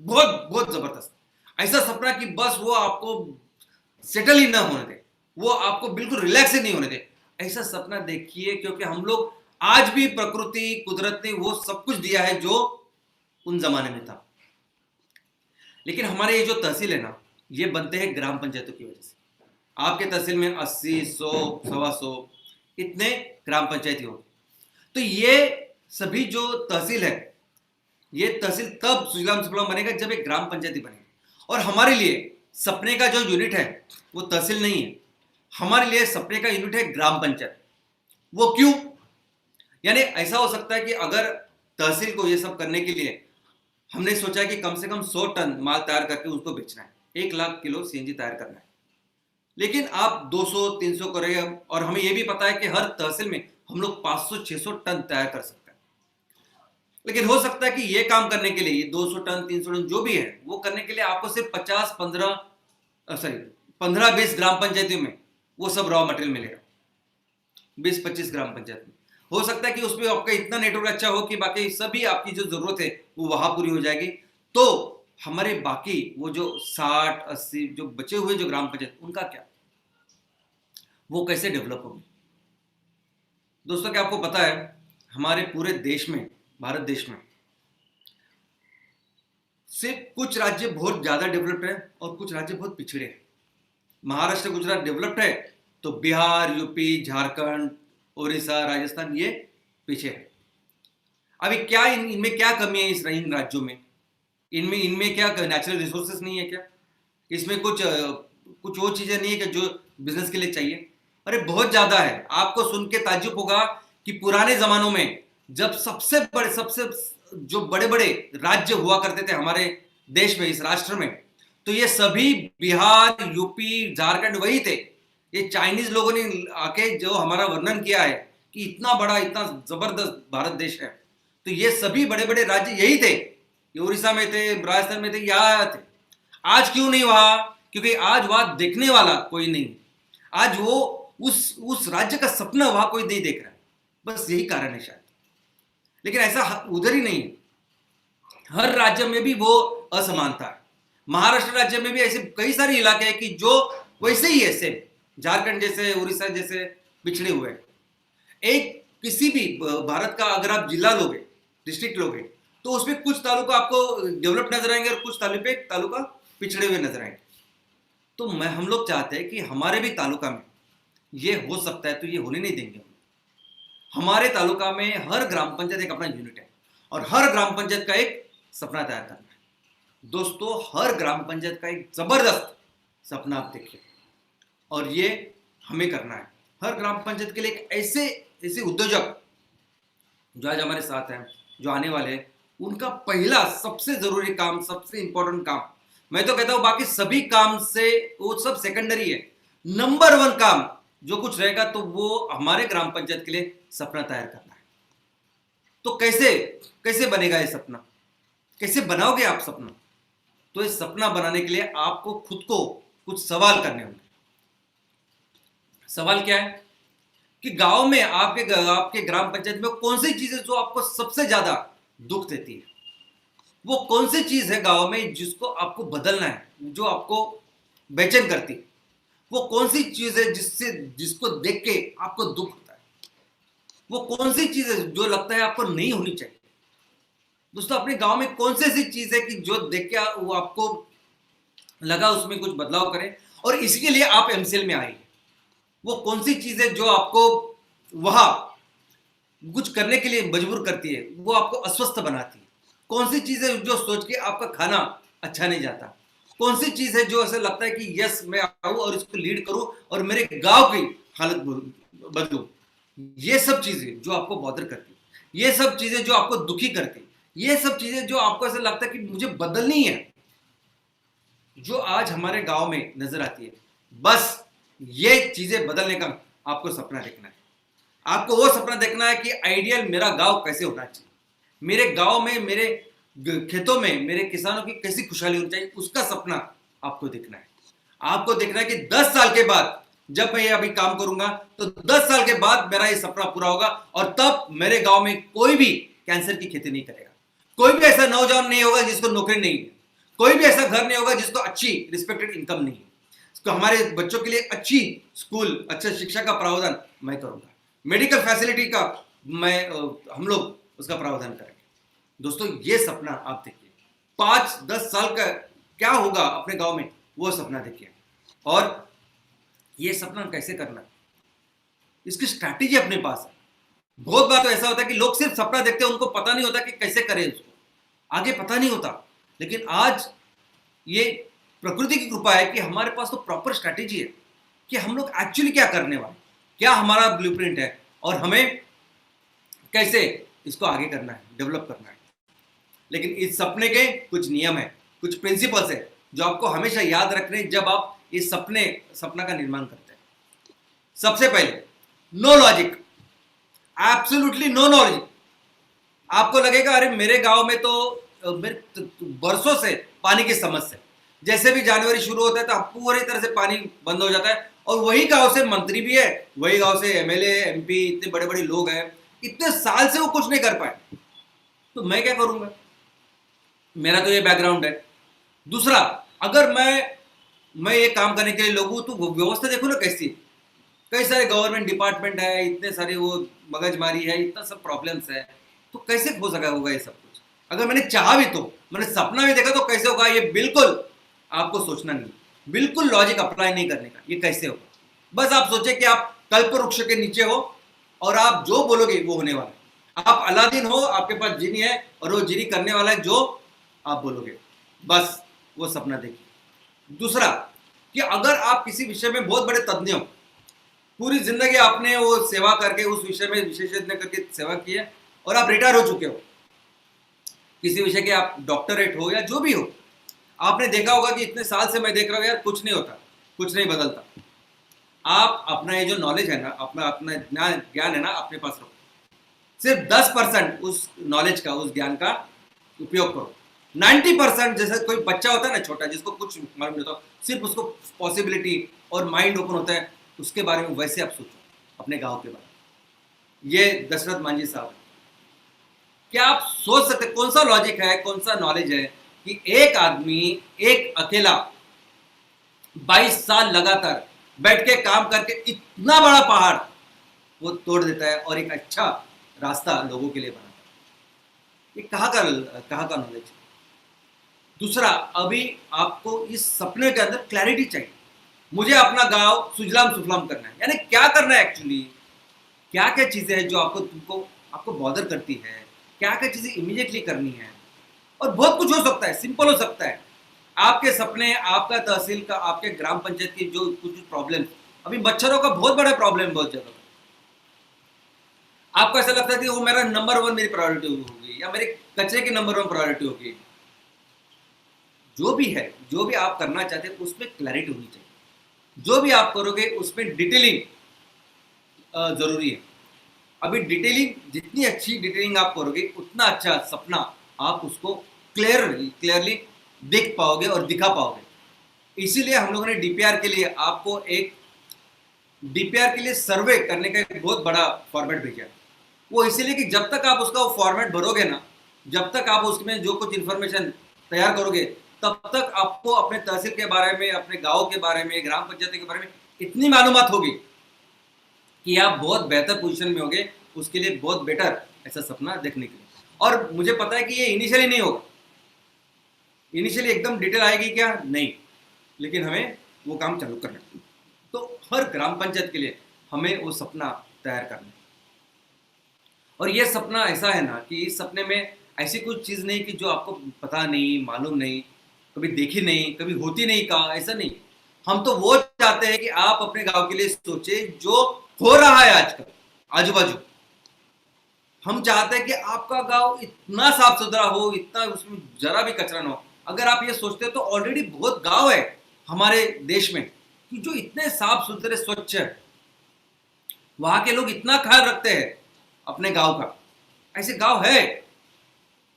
बहुत बहुत जबरदस्त ऐसा सपना कि बस वो आपको सेटल ही ना होने दे, वो आपको बिल्कुल रिलैक्स ही नहीं होने दे। ऐसा सपना देखिए, क्योंकि हम लोग आज भी प्रकृति कुदरत ने वो सब कुछ दिया है जो उन जमाने में था। लेकिन हमारे ये जो तहसील है ना, ये बनते हैं ग्राम पंचायतों की वजह से। आपके तहसील में 80, 100, 125 इतने ग्राम पंचायती होंगे। तो ये सभी जो तहसील है, ये तहसील तब सुजलाम सुफलाम बनेगा जब एक ग्राम पंचायती बनेगी। और हमारे लिए सपने का जो यूनिट है वो तहसील नहीं है, हमारे लिए सपने का यूनिट है ग्राम पंचायत। वो क्यों? यानी ऐसा हो सकता है कि अगर तहसील को ये सब करने के लिए हमने सोचा है कि कम से कम 100 टन माल तैयार करके उसको बेचना है, 1 लाख किलो सीएनजी तैयार करना है, लेकिन आप 200, 300 करेंगे, और हमें यह भी पता है कि हर तहसील में हम लोग 500, 600 टन तैयार कर सकते हैं। लेकिन हो सकता है कि यह काम करने के लिए 200 टन, 300 टन जो भी है वो करने के लिए आपको सिर्फ 15-20 ग्राम पंचायतों में वो सब रॉ मटेरियल मिलेगा। 20-25 ग्राम पंचायत में हो सकता है कि उसमें आपका इतना नेटवर्क अच्छा हो कि बाकी सभी आपकी जो जरूरत है वो वहां पूरी हो जाएगी। तो हमारे बाकी वो जो 60-80 जो बचे हुए जो ग्राम पंचायत, उनका क्या, वो कैसे डेवलप होंगे? दोस्तों, क्या आपको पता है हमारे पूरे देश में, भारत देश में सिर्फ कुछ राज्य बहुत ज्यादा डेवलप्ड है और कुछ राज्य बहुत पिछड़े हैं। महाराष्ट्र, गुजरात डेवलप्ड है, तो बिहार, यूपी, झारखंड, उड़ीसा, राजस्थान ये पीछे है। अभी क्या इनमें क्या कमी है इन राज्यों में? इनमें क्या नेचुरल रिसोर्सेस नहीं है क्या? इसमें कुछ वो चीजें नहीं है कि जो बिजनेस के लिए चाहिए? अरे बहुत ज्यादा है। आपको सुन के ताज्जुब होगा कि पुराने जमानों में जब सबसे जो बड़े बड़े राज्य हुआ करते थे हमारे देश में, इस राष्ट्र में, तो ये सभी बिहार, यूपी, झारखंड वही थे। ये चाइनीज लोगों ने आके जो हमारा वर्णन किया है कि इतना बड़ा, इतना जबरदस्त भारत देश है, तो ये सभी बड़े बड़े राज्य यही थे, ये उड़ीसा में थे, राजस्थान में थे, यहाँ थे। आज क्यों नहीं वहां? क्योंकि आज वहां देखने वाला कोई नहीं। आज वो उस राज्य का सपना वहां कोई नहीं देख रहा है, बस यही कारण है शायद। लेकिन ऐसा उधर ही नहीं है, हर राज्य में भी वो असमानता है। महाराष्ट्र राज्य में भी ऐसे कई सारे इलाके हैं कि जो वैसे ही है, सेम झारखंड जैसे, उड़ीसा जैसे पिछड़े हुए हैं। एक किसी भी भारत का अगर आप जिला लोगे, डिस्ट्रिक्ट लोगे, तो उसमें कुछ तालुका आपको डेवलप नजर आएंगे और कुछ तालुका पिछड़े हुए नजर आएंगे। तो हम लोग चाहते हैं कि हमारे भी तालुका में ये हो सकता है, तो ये होने नहीं देंगे। हमारे तालुका में हर ग्राम पंचायत एक अपना यूनिट है और हर ग्राम पंचायत का एक सपना तैयार करना है। दोस्तों, हर ग्राम पंचायत का एक जबरदस्त सपना आप देखिए, और ये हमें करना है। हर ग्राम पंचायत के लिए एक ऐसे उद्योजक जो आज हमारे साथ हैं, जो आने वाले हैं, उनका पहला सबसे जरूरी काम, सबसे इंपॉर्टेंट काम, मैं तो कहता हूं बाकी सभी काम से वो सब सेकेंडरी है, नंबर 1 काम जो कुछ रहेगा तो वो हमारे ग्राम पंचायत के लिए सपना तैयार करना है। तो कैसे बनेगा ये सपना? कैसे बनाओगे आप सपना? तो इस सपना बनाने के लिए आपको खुद को कुछ सवाल करने होंगे। सवाल क्या है कि गांव में आपके ग्राम पंचायत में कौन सी चीज है जो आपको सबसे ज्यादा दुख देती है? वो कौन सी चीज है गांव में जिसको आपको बदलना है, जो आपको बेचैन करती है? वो कौन सी चीज है जिसको देख के आपको दुख होता है? वो कौन सी चीज है जो लगता है आपको नहीं होनी चाहिए? दोस्तों, अपने गांव में कौन सी ऐसी चीज है कि जो देख के वो आपको लगा उसमें कुछ बदलाव करें और इसके लिए आप एमसीएल में आए? वो कौन सी चीज है जो आपको वहां कुछ करने के लिए मजबूर करती है, वो आपको अस्वस्थ बनाती है? कौन सी चीज है जो सोच के आपका खाना अच्छा नहीं जाता? कौन सी चीज है जो ऐसा लगता है कि यस मैं आऊं और इसको लीड करूं और मेरे गांव की हालत बदलूं? ये सब चीजें जो आपको बॉदर करती है, ये सब चीजें जो आपको दुखी करती है, ये सब चीजें जो आपको ऐसा लगता है कि मुझे बदलनी है, जो आज हमारे गांव में नजर आती है, बस ये चीजें बदलने का आपको सपना देखना है। आपको वो सपना देखना है कि आइडियल मेरा गांव कैसे होना चाहिए, मेरे गांव में, मेरे खेतों में, मेरे किसानों की कैसी खुशहाली होनी चाहिए, उसका सपना आपको देखना है। आपको देखना है कि 10 साल के बाद जब मैं ये अभी काम करूंगा तो 10 साल के बाद मेरा ये सपना पूरा होगा और तब मेरे गांव में कोई भी कैंसर की खेती नहीं करेगा, कोई भी ऐसा नौजवान नहीं होगा जिसको नौकरी नहीं है, कोई भी ऐसा घर नहीं होगा जिसको अच्छी रिस्पेक्टेड इनकम नहीं है। तो हमारे बच्चों के लिए अच्छी स्कूल, अच्छा शिक्षा का प्रावधान मैं करूंगा, मेडिकल फैसिलिटी का हम लोग उसका प्रावधान करेंगे। दोस्तों, ये सपना आप देखिए, 5-10 साल का क्या होगा अपने गांव में, वो सपना देखिए। और ये सपना कैसे करना है, इसकी स्ट्रैटेजी अपने पास है। बहुत बार तो ऐसा होता है कि लोग सिर्फ सपना देखते हैं, उनको पता नहीं होता कि कैसे करें उसको, आगे पता नहीं होता। लेकिन आज ये प्रकृति की कृपा है कि हमारे पास तो प्रॉपर स्ट्रैटेजी है कि हम लोग एक्चुअली क्या करने वाले, क्या हमारा ब्लूप्रिंट है और हमें कैसे इसको आगे करना है, डेवलप करना है। लेकिन इस सपने के कुछ नियम है, कुछ प्रिंसिपल्स है जो आपको हमेशा याद रखने जब आप इस सपना का निर्माण करते हैं। सबसे पहले, no logic, absolutely no knowledge. आपको लगेगा अरे मेरे गांव में तो बरसों से पानी की समस्या, जैसे भी जनवरी शुरू होता है तो पूरी तरह से पानी बंद हो जाता है, और वही गांव से मंत्री भी है, वही गांव से एमएलए एमपी, इतने बड़े बड़े लोग हैं, इतने साल से वो कुछ नहीं कर पाए, तो मैं क्या करूंगा? मेरा तो ये बैकग्राउंड है। दूसरा, अगर मैं ये काम करने के लिए लोगों, तो व्यवस्था देखो ना कैसी, कई सारे गवर्नमेंट डिपार्टमेंट है, इतने सारे वो मगजमारी है, इतना सब प्रॉब्लम्स है, तो कैसे हो सका होगा ये सब कुछ? अगर मैंने चाहा भी तो, मैंने सपना भी देखा तो कैसे होगा? ये बिल्कुल आपको सोचना नहीं, बिल्कुल लॉजिक अप्लाई नहीं करने का, ये कैसे होगा? बस आप सोचे कि आप कल्प वृक्ष के नीचे हो और आप जो बोलोगे वो होने वाला है। आप अलादीन हो, आपके पास जीनी है और वो जीनी करने वाला है जो आप बोलोगे, बस वो सपना देखिए। दूसरा, कि अगर आप किसी विषय में बहुत बड़े तज्ञ हो, पूरी जिंदगी आपने वो सेवा करके उस विषय में विशेषज्ञ करके सेवा की है और आप रिटायर हो चुके हो, किसी विषय के आप डॉक्टरेट हो या जो भी हो, आपने देखा होगा कि इतने साल से मैं देख रहा हूँ यार कुछ नहीं होता, कुछ नहीं बदलता। आप अपना ये जो नॉलेज है ना, अपना ज्ञान है ना, अपने पास रखो। सिर्फ 10% उस नॉलेज का, उस ज्ञान का उपयोग करो। 90% जैसे कोई बच्चा होता है ना छोटा, जिसको कुछ मालूम नहीं होता, सिर्फ उसको पॉसिबिलिटी और माइंड ओपन होता है, उसके बारे में वैसे आप सोचो, अपने गांव के बारे में। ये दशरथ मांझी साहब, क्या आप सोच सकते कौन सा लॉजिक है, कौन सा नॉलेज है कि एक आदमी, एक अकेला 22 साल लगातार बैठ के काम करके इतना बड़ा पहाड़ वो तोड़ देता है और एक अच्छा रास्ता लोगों के लिए बनाता है? ये कहाँ का नॉलेज है। दूसरा, अभी आपको इस सपने के अंदर क्लैरिटी चाहिए। मुझे अपना गांव सुजलाम सुफलाम करना है, यानी क्या करना है एक्चुअली, क्या क्या चीजें हैं जो आपको बॉदर करती है, क्या क्या चीजें इमीडिएटली करनी है। और बहुत कुछ हो सकता है, सिंपल हो सकता है। आपके सपने, आपका तहसील का, आपके ग्राम पंचायत की जो कुछ प्रॉब्लम, अभी मच्छरों का बहुत बड़ा प्रॉब्लम बहुत जगह। आपको ऐसा लगता है कि वो मेरा नंबर वन मेरी प्रायोरिटी होगी, या मेरे कचरे की नंबर वन प्रायोरिटी होगी। जो भी है, जो भी आप करना चाहते हैं उसमें क्लैरिटी होनी चाहिए। जो भी आप करोगे उसमें डिटेलिंग जरूरी है। अभी डिटेलिंग, जितनी अच्छी डिटेलिंग आप करोगे उतना अच्छा सपना आप उसको क्लियरली देख पाओगे और दिखा पाओगे। इसीलिए हम लोगों ने डीपीआर के लिए आपको एक डीपीआर के लिए सर्वे करने का एक बहुत बड़ा फॉर्मेट भेजा है। वो इसीलिए कि जब तक आप उसका वो फॉर्मेट भरोगे ना, जब तक आप उसमें जो कुछ इंफॉर्मेशन तैयार करोगे, तब तक आपको अपने तहसील के बारे में, अपने गांव के बारे में, ग्राम पंचायत के बारे में इतनी मालूमात होगी कि आप बहुत बेहतर पोजीशन में होगे उसके लिए, बहुत बेटर ऐसा सपना देखने के लिए। और मुझे पता है कि ये इनिशियली नहीं होगा, इनिशियली एकदम डिटेल आएगी क्या, नहीं, लेकिन हमें वो काम चालू करना है। तो हर ग्राम पंचायत के लिए हमें वो सपना तैयार करना है। और ये सपना ऐसा है ना कि इस सपने में ऐसी कुछ चीज़ नहीं कि जो आपको पता नहीं, मालूम नहीं, कभी देखी नहीं, कभी होती नहीं, का ऐसा नहीं। हम तो वो चाहते हैं कि आप अपने गांव के लिए सोचे जो हो रहा है आजकल आजू बाजू। हम चाहते हैं कि आपका गांव इतना साफ सुथरा हो, इतना उसमें जरा भी कचरा ना हो। अगर आप ये सोचते हो तो ऑलरेडी बहुत गांव है हमारे देश में कि जो इतने साफ सुथरे स्वच्छ है, वहां के लोग इतना ख्याल रखते हैं अपने गांव का। ऐसे गांव है,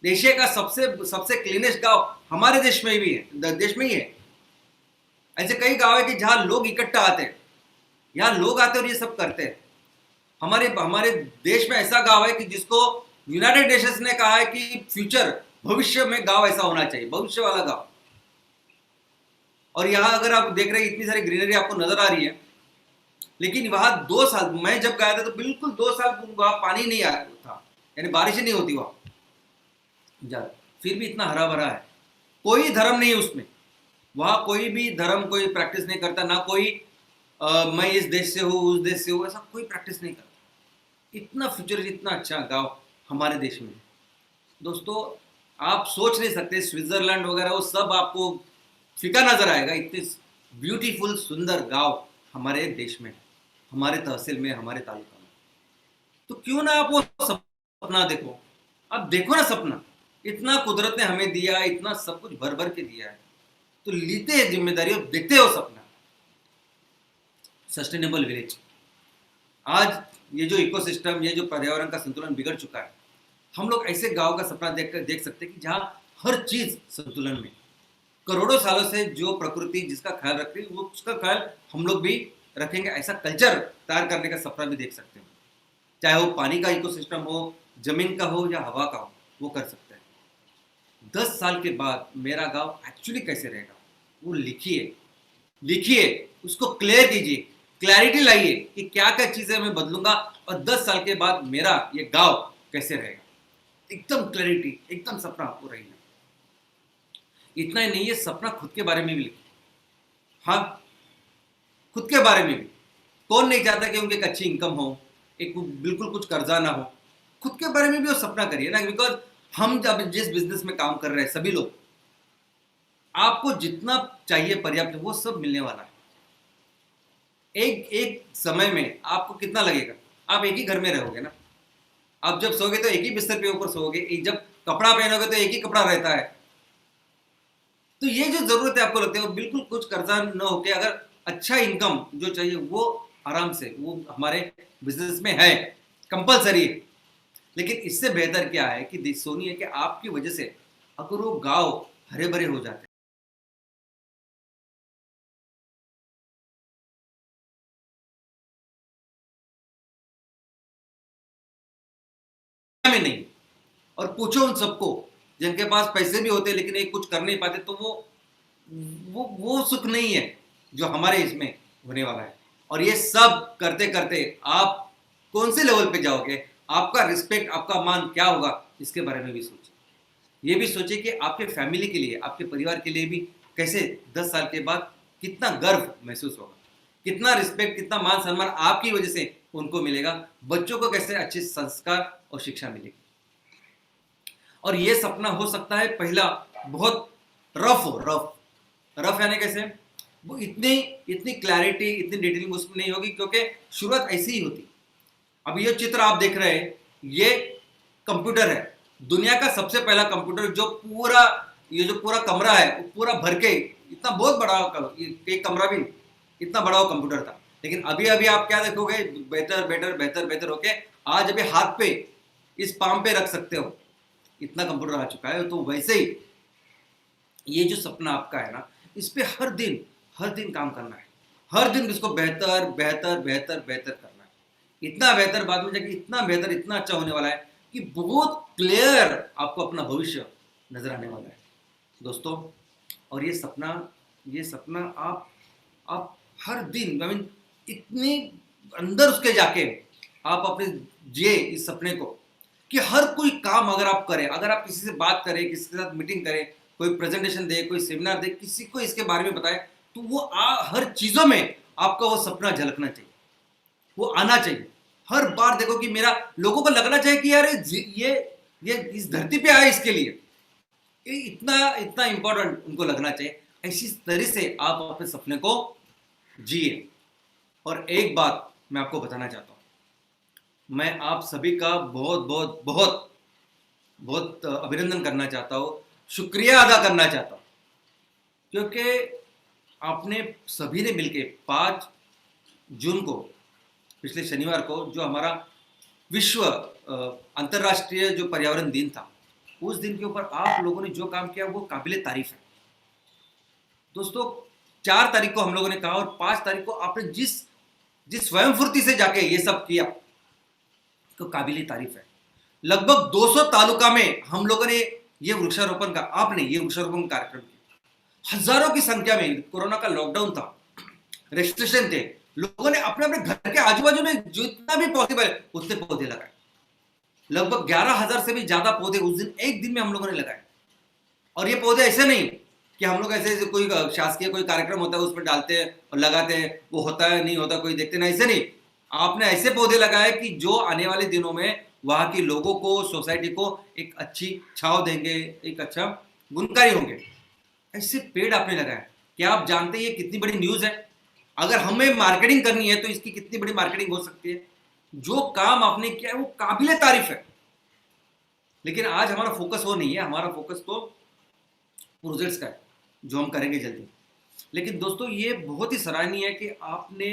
एशिया का सबसे सबसे क्लीनेस्ट गांव हमारे देश में भी है, देश में ही है। ऐसे कई गांव है कि जहां लोग इकट्ठा आते हैं, यहाँ लोग आते हैं और ये सब करते हैं। हमारे हमारे देश में ऐसा गांव है कि जिसको यूनाइटेड नेशंस ने कहा है कि फ्यूचर, भविष्य में गांव ऐसा होना चाहिए, भविष्य वाला गांव। और यहाँ अगर आप देख रहे हैं इतनी सारी ग्रीनरी आपको नजर आ रही है, लेकिन वहां 2 साल, मैं जब गया था तो बिल्कुल 2 साल वहां पानी नहीं आया था, यानी बारिश ही नहीं होती वहां, फिर भी इतना हरा भरा है। कोई धर्म नहीं है उसमें, वहां कोई भी धर्म कोई प्रैक्टिस नहीं करता, ना कोई मैं इस देश से हूँ उस देश से हूँ, ऐसा कोई प्रैक्टिस नहीं करता। इतना फ्यूचर, इतना अच्छा गांव हमारे देश में है। दोस्तों, आप सोच नहीं सकते, स्विट्जरलैंड वगैरह वो सब आपको फीका नजर आएगा, इतने ब्यूटीफुल सुंदर गांव हमारे देश में है, हमारे तहसील में, हमारे तालुका में। तो क्यों ना आप वो सपना देखो, आप देखो ना सपना, इतना कुदरत ने हमें दिया, इतना सब कुछ भर भर के दिया है, तो लेते हैं जिम्मेदारी और देखते हो सपना। सस्टेनेबल विलेज, आज ये जो इकोसिस्टम, ये जो पर्यावरण का संतुलन बिगड़ चुका है, हम लोग ऐसे गांव का सपना देख सकते हैं कि जहां हर चीज संतुलन में, करोड़ों सालों से जो प्रकृति जिसका ख्याल रखती है वो उसका ख्याल हम लोग भी रखेंगे, ऐसा कल्चर तैयार करने का सपना भी देख सकते हैं। चाहे वो पानी का इकोसिस्टम हो, जमीन का हो या हवा का हो, वो कर सकते हैं। 10 साल के बाद मेरा गांव एक्चुअली कैसे रहेगा, वो लिखिए, लिखिए, उसको क्लियर कीजिए, क्लैरिटी लाइए कि क्या क्या चीजें मैं बदलूंगा और 10 साल के बाद मेरा ये गांव कैसे रहेगा। एकदम क्लैरिटी, एकदम सपना आपको रहेगा। इतना ही नहीं, ये सपना खुद के बारे में भी लिखिए। हाँ, खुद के बारे में भी। कौन नहीं चाहता कि उनकी एक अच्छी इनकम हो, एक बिल्कुल कुछ कर्जा ना हो। खुद के बारे में भी वो सपना करिए ना, बिकॉज हम जब जिस बिजनेस में काम कर रहे हैं सभी लोग, आपको जितना चाहिए पर्याप्त वो सब मिलने वाला है। एक एक समय में आपको कितना लगेगा, आप एक ही घर में रहोगे ना, आप जब सोओगे तो एक ही बिस्तर पे ऊपर सोओगे, जब कपड़ा पहनोगे तो एक ही कपड़ा रहता है। तो ये जो जरूरत है आपको लगता है, वो बिल्कुल कुछ कर्जा न होके अगर अच्छा इनकम जो चाहिए वो आराम से, वो हमारे बिजनेस में है, कंपलसरी है। लेकिन इससे बेहतर क्या है कि सोनिए कि आपकी वजह से अगर वो गांव हरे भरे हो जाते में नहीं, और पूछो उन सबको जिनके पास पैसे भी होते लेकिन एक कुछ कर नहीं पाते, तो वो सुख नहीं है जो हमारे इसमें होने वाला है। और ये सब करते करते आप कौन से लेवल पे जाओगे, आपका रिस्पेक्ट, आपका मान क्या होगा, इसके बारे में भी सोचिए। ये भी सोचिए कि आपके फैमिली के लिए, आपके परिवार के लिए भी कैसे 10 साल के बाद कितना गर्व महसूस होगा, कितना रिस्पेक्ट, कितना मान सम्मान आपकी वजह से उनको मिलेगा, बच्चों को कैसे अच्छे संस्कार और शिक्षा मिलेगी। और ये सपना हो सकता है पहला बहुत रफ हो, रफ रफ यानी कैसे, वो इतनी इतनी क्लैरिटी, इतनी डिटेलिंग उसमें नहीं होगी, क्योंकि शुरुआत ऐसी ही होती। अब ये चित्र आप देख रहे हैं, ये कंप्यूटर है, दुनिया का सबसे पहला कंप्यूटर, जो पूरा, ये जो पूरा कमरा है वो पूरा भर के, इतना बहुत बड़ा एक कमरा भी इतना बड़ा वो कंप्यूटर था। लेकिन अभी अभी आप क्या देखोगे, बेहतर बेहतर बेहतर बेहतर होके आज अभी हाथ पे, इस पाम पे रख सकते हो, इतना कंप्यूटर आ चुका है। तो वैसे ही ये जो सपना आपका है ना, इस पे हर दिन काम करना है, हर दिन इसको बेहतर बेहतर बेहतर बेहतर करना है। इतना बेहतर बाद में जाके इतना बेहतर, इतना अच्छा होने वाला है कि बहुत क्लियर आपको अपना भविष्य नजर आने वाला है दोस्तों। और ये सपना आप हर दिन, आई मीन इतने अंदर उसके जाके आप अपने जिए इस सपने को, कि हर कोई काम अगर आप करें, अगर आप किसी से बात करें, किसी के साथ मीटिंग करें, कोई प्रेजेंटेशन दे, कोई सेमिनार दे, किसी को इसके बारे में बताए, तो वो हर चीजों में आपका वो सपना झलकना चाहिए, वो आना चाहिए। हर बार देखो कि मेरा, लोगों को लगना चाहिए कि यार ये इस धरती पे आया इसके लिए, ये इतना इतना इंपॉर्टेंट उनको लगना चाहिए। ऐसी तरह से आप अपने सपने को जिए। और एक बात मैं आपको बताना चाहता हूं, मैं आप सभी का बहुत बहुत बहुत बहुत अभिनंदन करना चाहता हूं, शुक्रिया अदा करना चाहता हूं, क्योंकि आपने सभी ने मिलकर 5 जून को, पिछले शनिवार को, जो हमारा विश्व अंतर्राष्ट्रीय जो पर्यावरण दिन था, उस दिन के ऊपर आप लोगों ने जो काम किया वो काबिले तारीफ है दोस्तों। 4 तारीख को हम लोगों ने कहा, और 5 तारीख को आपने जिस स्वयं फुर्ती से जाके ये सब किया, तो काबिले तारीफ है। लगभग 200 तालुका में हम लोगों ने ये वृक्षारोपण का, आपने ये वृक्षारोपण कार्यक्रम किया। हजारों की संख्या में, कोरोना का लॉकडाउन था, रेस्ट्रिक्शन थे, लोगों ने अपने अपने घर के आजू बाजू में जितना भी पॉसिबल उतने पौधे लगाए। लगभग 11,000 से भी ज्यादा पौधे उस दिन, एक दिन में हम लोगों ने लगाए। और ये पौधे ऐसे नहीं कि हम लोग ऐसे कोई शासकीय कोई कार्यक्रम होता है उसमें डालते हैं और लगाते हैं, वो होता है नहीं होता कोई देखते नहीं, ऐसे नहीं। आपने ऐसे पौधे लगाए कि जो आने वाले दिनों में वहां के लोगों को, सोसाइटी को एक अच्छी छाव देंगे, एक अच्छा गुणकारी होंगे। ऐसे पेड़ आपने लगाए। क्या आप जानते हैं ये कितनी बड़ी न्यूज है? अगर हमें मार्केटिंग करनी है तो इसकी कितनी बड़ी मार्केटिंग हो सकती है। जो काम आपने किया है वो काबिले तारीफ है। लेकिन आज हमारा फोकस वो नहीं है, हमारा फोकस तो प्रोजेक्ट्स का है जो हम करेंगे जल्दी। लेकिन दोस्तों ये बहुत ही सराहनीय है कि आपने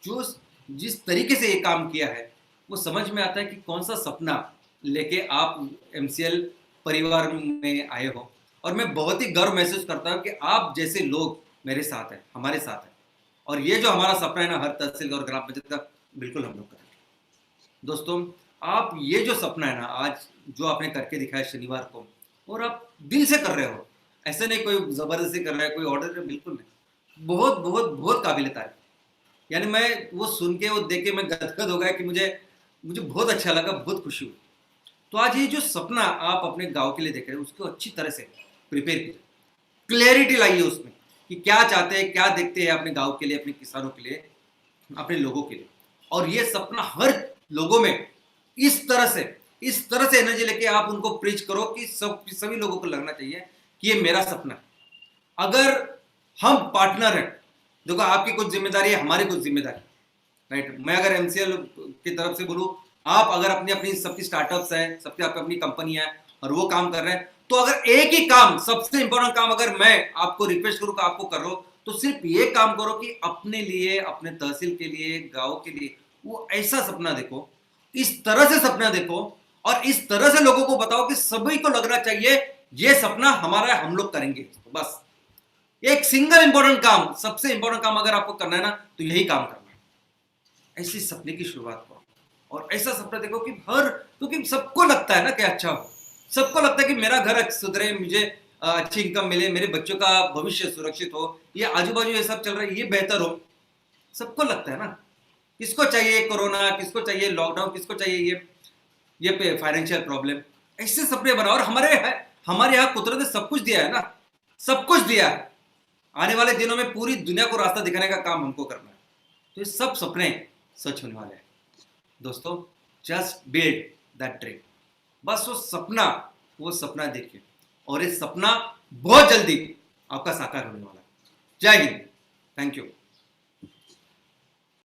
जो जिस तरीके से ये काम किया है, वो समझ में आता है कि कौन सा सपना लेके आप एमसीएल परिवार में आए हो। और मैं बहुत ही गर्व महसूस करता हूँ कि आप जैसे लोग मेरे साथ हैं, हमारे साथ हैं। और ये जो हमारा सपना है ना, हर तहसील और ग्राम पंचायत का, बिल्कुल हम लोग करेंगे दोस्तों। आप ये जो सपना है ना, आज जो आपने करके दिखाया शनिवार को, और आप दिल से कर रहे हो, ऐसे नहीं कोई जबरदस्ती कर रहा है, कोई ऑर्डर है, बिल्कुल नहीं। बहुत बहुत बहुत काबिल तारीफ। यानी मैं वो सुन के, वो देख के मैं गदगद हो गया कि मुझे बहुत अच्छा लगा, बहुत खुशी हुई। तो आज ये जो सपना आप अपने गांव के लिए देख रहे हैं, उसको अच्छी तरह से प्रिपेयर कीजिए, क्लैरिटी लाइए उसमें कि क्या चाहते हैं, क्या देखते हैं अपने गांव के लिए, अपने किसानों के लिए, अपने लोगों के लिए। और ये सपना हर लोगों में इस तरह से एनर्जी लेके आप उनको प्रीच करो कि सभी लोगों को लगना चाहिए कि ये मेरा सपना है। अगर हम पार्टनर हैं, देखो आपकी कुछ जिम्मेदारी है, हमारी कुछ जिम्मेदारी, राइट। मैं अगर एमसीएल की तरफ से बोलूं, आप अगर अपनी अपनी सबकी स्टार्टअप्स है, सबकी अपनी कंपनी है और वो काम कर रहे हैं, तो अगर एक ही काम, सबसे इंपॉर्टेंट काम अगर मैं आपको रिक्वेस्ट करूं कि आपको कर रहा हूं, तो सिर्फ ये काम करो कि अपने लिए, अपने तहसील के लिए, गांव के लिए वो ऐसा सपना देखो, इस तरह से सपना देखो, और इस तरह से लोगों को बताओ कि सभी को लगना चाहिए ये सपना हमारा है, हम लोग करेंगे। बस एक सिंगल इंपॉर्टेंट काम, सबसे इंपॉर्टेंट काम अगर आपको करना है ना, तो यही काम करना है। ऐसे सपने की शुरुआत करो और ऐसा सपना देखो कि क्योंकि सबको लगता है ना कि अच्छा हो, सबको लगता है कि मेरा घर सुधरे, मुझे अच्छी इनकम मिले, मेरे बच्चों का भविष्य सुरक्षित हो, ये आजू बाजू ये सब चल रहा है ये बेहतर हो, सबको लगता है ना। किसको चाहिए कोरोना, किसको चाहिए लॉकडाउन, किसको चाहिए ये फाइनेंशियल प्रॉब्लम। ऐसे सपने बनाओ। और हमारे यहाँ कुदरत ने सब कुछ दिया है ना, सब कुछ दिया है। आने वाले दिनों में पूरी दुनिया को रास्ता दिखाने का काम हमको करना है। तो ये सब सपने सच होने वाले हैं दोस्तों। Just build that dream. बस वो सपना देखिए, और ये सपना बहुत जल्दी आपका साकार होने वाला है। जय हिंद। Thank you.